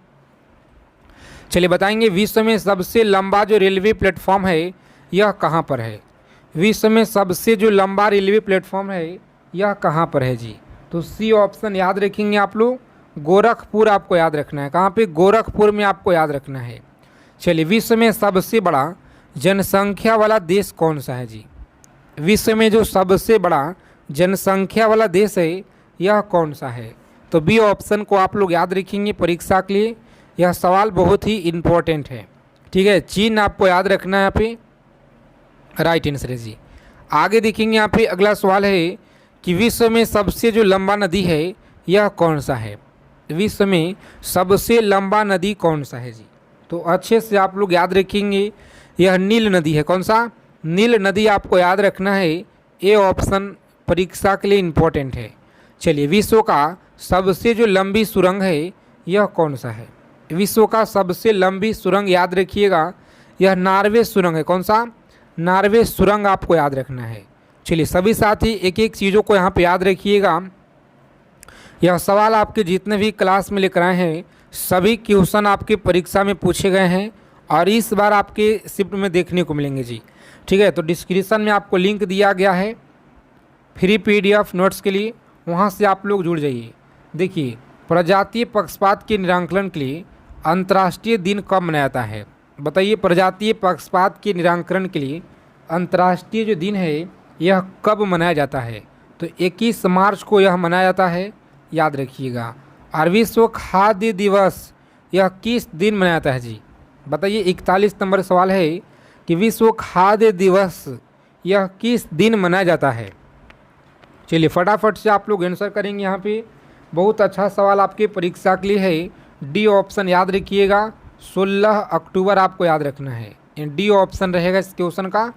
चलिए बताएंगे, विश्व में सबसे लंबा जो रेलवे प्लेटफॉर्म है यह कहाँ पर है? विश्व में सबसे जो लंबा रेलवे प्लेटफॉर्म है यह कहाँ पर है जी? तो सी ऑप्शन याद रखेंगे आप लोग, गोरखपुर आपको याद रखना है। कहाँ पे? गोरखपुर में आपको याद रखना है। चलिए, विश्व में सबसे बड़ा जनसंख्या वाला देश कौन सा है जी? विश्व में जो सबसे बड़ा जनसंख्या वाला देश है यह कौन सा है? तो बी ऑप्शन को आप लोग याद रखेंगे परीक्षा के लिए, यह सवाल बहुत ही इम्पोर्टेंट है। ठीक है, चीन आपको याद रखना है यहाँ पे राइट आंसर है जी। आगे देखेंगे यहाँ पे अगला सवाल है कि विश्व में सबसे जो लंबा नदी है यह कौन सा है? विश्व में सबसे लंबा नदी कौन सा है जी? तो अच्छे से आप लोग याद रखेंगे, यह नील नदी है। कौन सा? नील नदी आपको याद रखना है, ए ऑप्शन परीक्षा के लिए इम्पोर्टेंट है। चलिए, विश्व का सबसे जो लंबी सुरंग है यह कौन सा है? विश्व का सबसे लंबी सुरंग याद रखिएगा, यह नॉर्वे सुरंग है। कौन सा? नॉर्वे सुरंग आपको याद रखना है। चलिए सभी साथी एक एक चीज़ों को यहाँ पे याद रखिएगा। यह सवाल आपके जितने भी क्लास में लेकर आए हैं सभी क्वेश्चन आपके परीक्षा में पूछे गए हैं और इस बार आपके शिफ्ट में देखने को मिलेंगे जी। ठीक है, तो डिस्क्रिप्शन में आपको लिंक दिया गया है फ्री PDF नोट्स के लिए, वहाँ से आप लोग जुड़ जाइए। देखिए, प्रजातीय पक्षपात के निराकरण के लिए अंतर्राष्ट्रीय दिन कब मनाया जाता है? बताइए, प्रजातीय पक्षपात के निराकरण के लिए अंतर्राष्ट्रीय जो दिन है यह कब मनाया जाता है? तो 21 मार्च को यह मनाया जाता है, याद रखिएगा। और विश्व खाद्य दिवस यह किस दिन मनाया जाता है जी? बताइए, 41 नंबर सवाल है कि विश्व खाद्य दिवस यह किस दिन मनाया जाता है? चलिए फटाफट से आप लोग आंसर करेंगे। यहाँ पे बहुत अच्छा सवाल आपके परीक्षा के लिए है, डी ऑप्शन याद रखिएगा, 16 अक्टूबर आपको याद रखना है। डी ऑप्शन रहेगा इस क्वेश्चन का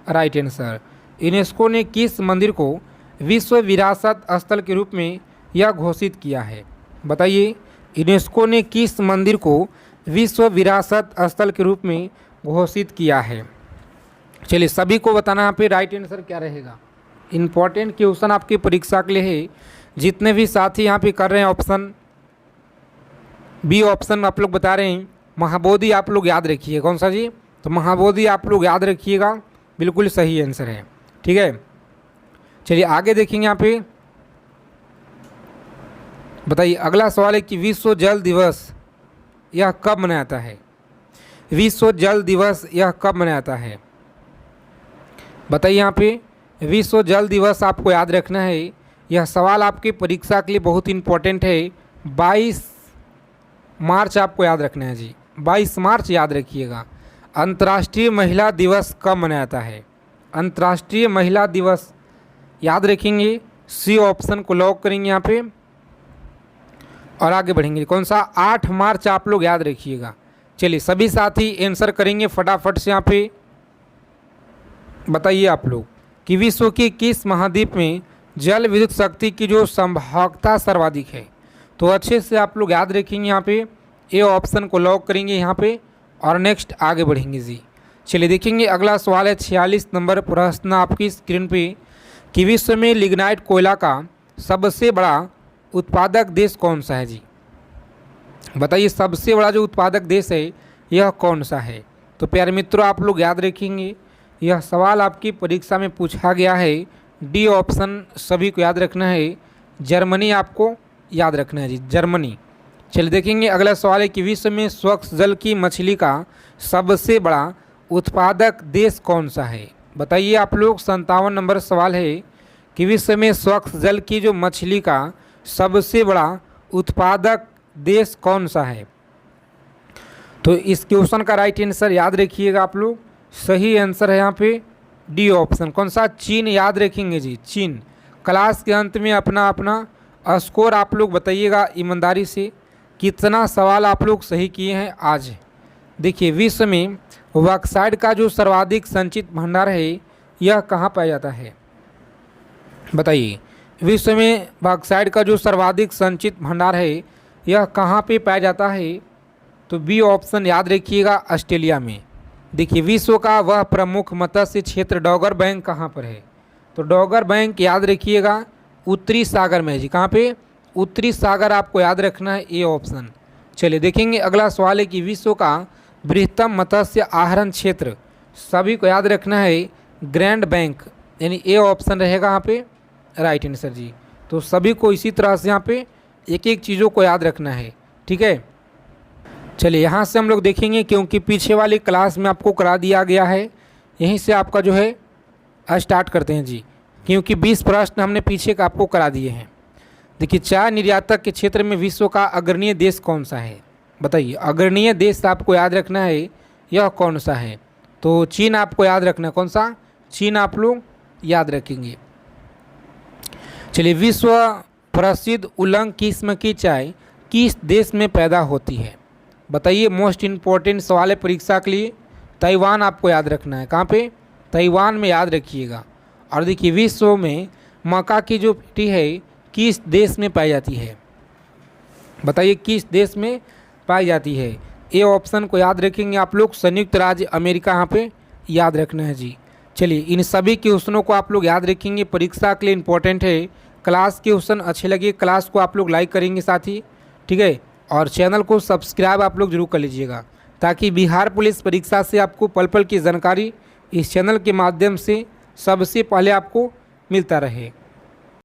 राइट आंसर। यूनेस्को ने किस मंदिर को विश्व विरासत स्थल के रूप में यह घोषित किया है? बताइए, यूनेस्को ने किस मंदिर को विश्व विरासत स्थल के रूप में घोषित किया है? चलिए सभी को बताना यहाँ पे राइट आंसर क्या रहेगा। इम्पॉर्टेंट क्वेश्चन आपकी परीक्षा के लिए है। जितने भी साथी यहाँ पे कर रहे हैं ऑप्शन बी ऑप्शन आप लोग बता रहे हैं, महाबोधि आप लोग याद रखिए। कौन सा जी? तो महाबोधि आप लोग याद रखिएगा, बिल्कुल सही आंसर है। ठीक है, चलिए आगे देखेंगे। यहाँ पे बताइए, अगला सवाल है कि विश्व जल दिवस यह कब मनाया जाता है? विश्व जल दिवस यह कब मनाया जाता है? बताइए, यहाँ पे विश्व जल दिवस आपको याद रखना है। यह सवाल आपकी परीक्षा के लिए बहुत इंपॉर्टेंट है। 22 मार्च आपको याद रखना है जी, 22 मार्च याद रखिएगा। अंतर्राष्ट्रीय महिला दिवस कब मनाया जाता है? अंतर्राष्ट्रीय महिला दिवस याद रखेंगे, सी ऑप्शन को लॉक करेंगे यहाँ पे और आगे बढ़ेंगे। कौन सा? 8 मार्च आप लोग याद रखिएगा। चलिए सभी साथी आंसर करेंगे फटाफट से। यहाँ पे बताइए आप लोग कि विश्व के किस महाद्वीप में जल विद्युत शक्ति की जो संभाव्यता सर्वाधिक है? तो अच्छे से आप लोग याद रखेंगे। यहाँ पे ए ऑप्शन को लॉक करेंगे यहाँ पे और नेक्स्ट आगे बढ़ेंगे जी। चलिए देखेंगे अगला सवाल है 46 नंबर प्रश्न आपकी स्क्रीन पे कि विश्व में लिग्नाइट कोयला का सबसे बड़ा उत्पादक देश कौन सा है जी? बताइए, सबसे बड़ा जो उत्पादक देश है यह कौन सा है? तो प्यारे मित्रों आप लोग याद रखेंगे, यह सवाल आपकी परीक्षा में पूछा गया है। डी ऑप्शन सभी को याद रखना है, जर्मनी आपको याद रखना है जी, जर्मनी। चलिए देखेंगे अगला सवाल है कि विश्व में स्वच्छ जल की मछली का सबसे बड़ा उत्पादक देश कौन सा है? बताइए आप लोग, 57 नंबर सवाल है कि विश्व में स्वच्छ जल की जो मछली का सबसे बड़ा उत्पादक देश कौन सा है? तो इस क्वेश्चन का राइट आंसर याद रखिएगा आप लोग, सही आंसर है यहाँ पे डी ऑप्शन। कौन सा? चीन याद रखेंगे जी, चीन। क्लास के अंत में अपना अपना स्कोर आप लोग बताइएगा ईमानदारी से, कितना सवाल आप लोग सही किए हैं आज। देखिए, विश्व में बॉक्साइट का जो सर्वाधिक संचित भंडार है यह कहाँ पाया जाता है? बताइए, विश्व में बॉक्साइट का जो सर्वाधिक संचित भंडार है यह कहाँ पे पाया जाता है? तो बी ऑप्शन याद रखिएगा, ऑस्ट्रेलिया में। देखिए, विश्व का वह प्रमुख मत्स्य क्षेत्र डॉगर बैंक कहाँ पर है? तो डॉगर बैंक याद रखिएगा उत्तरी सागर में है जी। कहाँ पे? उत्तरी सागर आपको याद रखना है, ए ऑप्शन। चलिए देखेंगे अगला सवाल है कि विश्व का बृहत्तम मत्स्य आहरण क्षेत्र सभी को याद रखना है, ग्रैंड बैंक, यानी ए ऑप्शन रहेगा यहाँ पे राइट आंसर जी। तो सभी को इसी तरह से यहाँ पे एक एक चीज़ों को याद रखना है। ठीक है, चलिए यहाँ से हम लोग देखेंगे, क्योंकि पीछे वाली क्लास में आपको करा दिया गया है, यहीं से आपका जो है स्टार्ट करते हैं जी, क्योंकि 20 प्रश्न हमने पीछे का आपको करा दिए हैं। देखिए, चाय निर्यातक के क्षेत्र में विश्व का अग्रणीय देश कौन सा है? बताइए, अग्रणीय देश आपको याद रखना है, यह कौन सा है? तो चीन आपको याद रखना है। कौन सा? चीन आप लोग याद रखेंगे। चलिए, विश्व प्रसिद्ध उलंग किस्म की चाय किस देश में पैदा होती है? बताइए, मोस्ट इम्पॉर्टेंट सवाल है परीक्षा के लिए। ताइवान आपको याद रखना है। कहाँ पे? ताइवान में याद रखिएगा। और देखिए, विश्व में मक्का की जो पेटी है किस देश में पाई जाती है? बताइए, किस देश में पाई जाती है? ए ऑप्शन को याद रखेंगे आप लोग, संयुक्त राज्य अमेरिका यहाँ पे याद रखना है जी। चलिए, इन सभी क्वेश्चनों को आप लोग याद रखेंगे, परीक्षा के लिए इंपॉर्टेंट है। क्लास के क्वेश्चन अच्छे लगे, क्लास को आप लोग लाइक करेंगे साथी, ठीक है, और चैनल को सब्सक्राइब आप लोग जरूर कर लीजिएगा, ताकि बिहार पुलिस परीक्षा से आपको पल पल की जानकारी इस चैनल के माध्यम से सबसे पहले आपको मिलता रहे।